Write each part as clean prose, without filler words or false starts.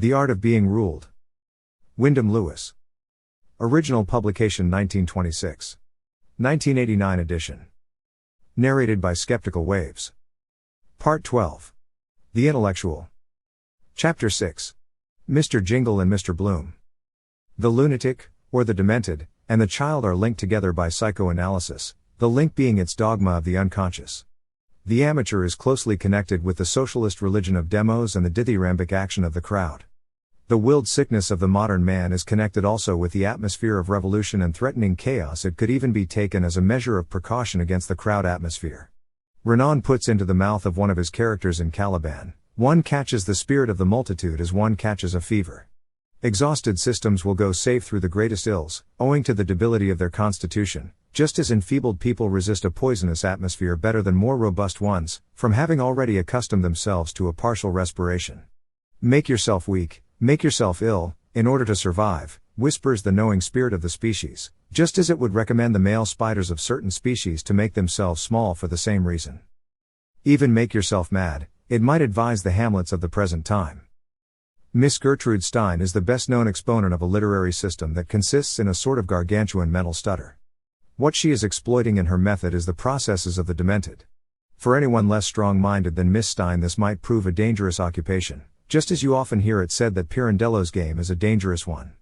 The Art of Being Ruled. Wyndham Lewis. Original publication 1926. 1989 edition. Narrated by Skeptical Waves. Part 12. The Intellectual. Chapter 6. Mr. Jingle and Mr. Bloom. The lunatic, or the demented, and the child are linked together by psychoanalysis, the link being its dogma of the unconscious. The amateur is closely connected with the socialist religion of demos and the dithyrambic action of the crowd. The willed sickness of the modern man is connected also with the atmosphere of revolution and threatening chaos. It could even be taken as a measure of precaution against the crowd atmosphere. Renan puts into the mouth of one of his characters in Caliban, "One catches the spirit of the multitude as one catches a fever." Exhausted systems will go safe through the greatest ills, owing to the debility of their constitution, just as enfeebled people resist a poisonous atmosphere better than more robust ones, from having already accustomed themselves to a partial respiration. Make yourself weak, make yourself ill, in order to survive, whispers the knowing spirit of the species, just as it would recommend the male spiders of certain species to make themselves small for the same reason. Even make yourself mad, it might advise the Hamlets of the present time. Miss Gertrude Stein is the best known exponent of a literary system that consists in a sort of gargantuan mental stutter. What she is exploiting in her method is the processes of the demented. For anyone less strong-minded than Miss Stein, this might prove a dangerous occupation, just as you often hear it said that Pirandello's game is a dangerous one.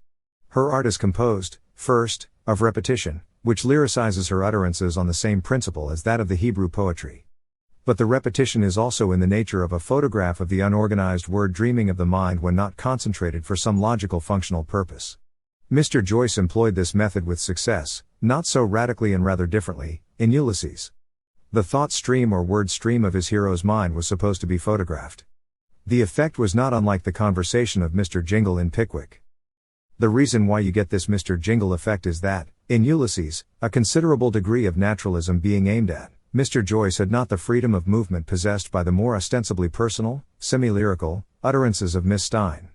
Her art is composed, first, of repetition, which lyricizes her utterances on the same principle as that of the Hebrew poetry. But the repetition is also in the nature of a photograph of the unorganized word dreaming of the mind when not concentrated for some logical functional purpose. Mr. Joyce employed this method with success, not so radically and rather differently, in Ulysses. The thought stream or word stream of his hero's mind was supposed to be photographed. The effect was not unlike the conversation of Mr. Jingle in Pickwick. The reason why you get this Mr. Jingle effect is that, in Ulysses, a considerable degree of naturalism being aimed at, Mr. Joyce had not the freedom of movement possessed by the more ostensibly personal, semi-lyrical, utterances of Miss Stein.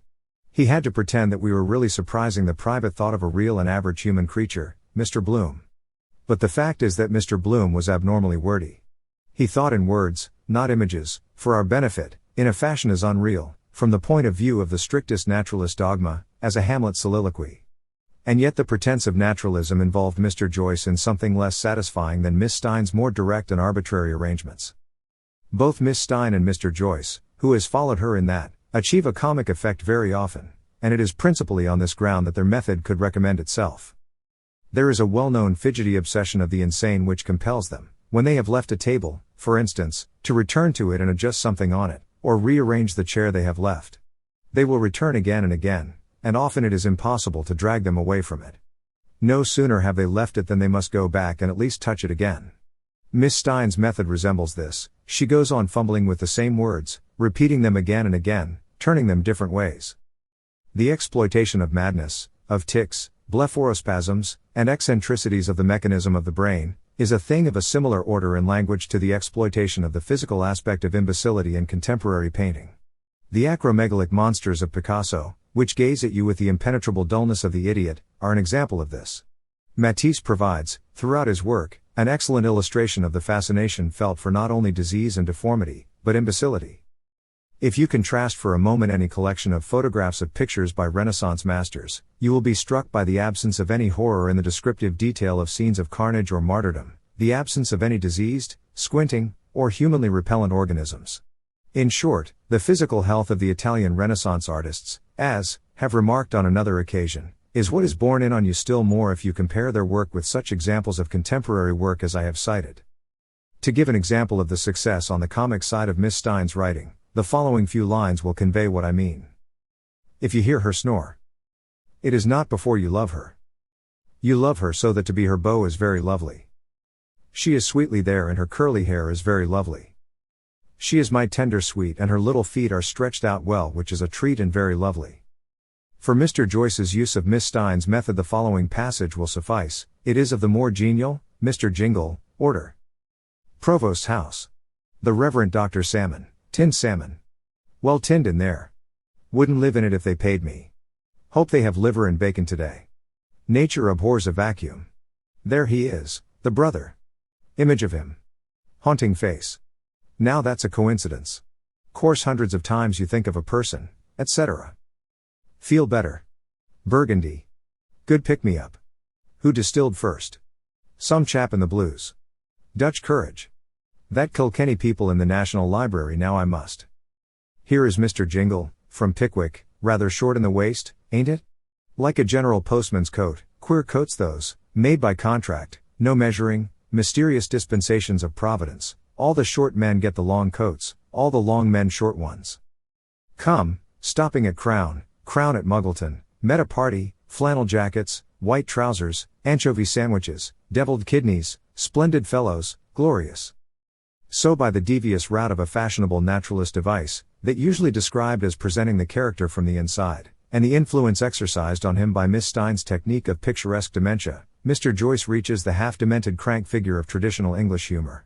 He had to pretend that we were really surprising the private thought of a real and average human creature, Mr. Bloom. But the fact is that Mr. Bloom was abnormally wordy. He thought in words, not images, for our benefit, in a fashion as unreal, from the point of view of the strictest naturalist dogma, as a Hamlet soliloquy. And yet the pretense of naturalism involved Mr. Joyce in something less satisfying than Miss Stein's more direct and arbitrary arrangements. Both Miss Stein and Mr. Joyce, who has followed her in that, achieve a comic effect very often, and it is principally on this ground that their method could recommend itself. There is a well-known fidgety obsession of the insane which compels them, when they have left a table, for instance, to return to it and adjust something on it, or rearrange the chair they have left. They will return again and again, and often it is impossible to drag them away from it. No sooner have they left it than they must go back and at least touch it again. Miss Stein's method resembles this. She goes on fumbling with the same words, repeating them again and again, turning them different ways. The exploitation of madness, of tics, blepharospasms, and eccentricities of the mechanism of the brain, is a thing of a similar order in language to the exploitation of the physical aspect of imbecility in contemporary painting. The acromegalic monsters of Picasso, which gaze at you with the impenetrable dullness of the idiot, are an example of this. Matisse provides, throughout his work, an excellent illustration of the fascination felt for not only disease and deformity, but imbecility. If you contrast for a moment any collection of photographs of pictures by Renaissance masters, you will be struck by the absence of any horror in the descriptive detail of scenes of carnage or martyrdom, the absence of any diseased, squinting, or humanly repellent organisms. In short, the physical health of the Italian Renaissance artists, as, have remarked on another occasion, is what is borne in on you still more if you compare their work with such examples of contemporary work as I have cited. To give an example of the success on the comic side of Miss Stein's writing, the following few lines will convey what I mean. If you hear her snore, it is not before you love her. You love her so that to be her beau is very lovely. She is sweetly there and her curly hair is very lovely. She is my tender sweet and her little feet are stretched out well, which is a treat and very lovely. For Mr. Joyce's use of Miss Stein's method the following passage will suffice. It is of the more genial, Mr. Jingle, order. Provost's house. The Reverend Dr. Salmon, tinned salmon. Well tinned in there. Wouldn't live in it if they paid me. Hope they have liver and bacon today. Nature abhors a vacuum. There he is, the brother. Image of him. Haunting face. Now that's a coincidence. Course hundreds of times you think of a person, etc. Feel better. Burgundy. Good pick-me-up. Who distilled first? Some chap in the blues. Dutch courage. That Kilkenny people in the National Library now I must. Here is Mr. Jingle, from Pickwick, rather short in the waist, ain't it? Like a general postman's coat, queer coats those, made by contract, no measuring, mysterious dispensations of Providence, all the short men get the long coats, all the long men short ones. Come, stopping at Crown at Muggleton, met a party, flannel jackets, white trousers, anchovy sandwiches, deviled kidneys, splendid fellows, glorious. So by the devious route of a fashionable naturalist device, that usually described as presenting the character from the inside, and the influence exercised on him by Miss Stein's technique of picturesque dementia, Mr. Joyce reaches the half-demented crank figure of traditional English humor.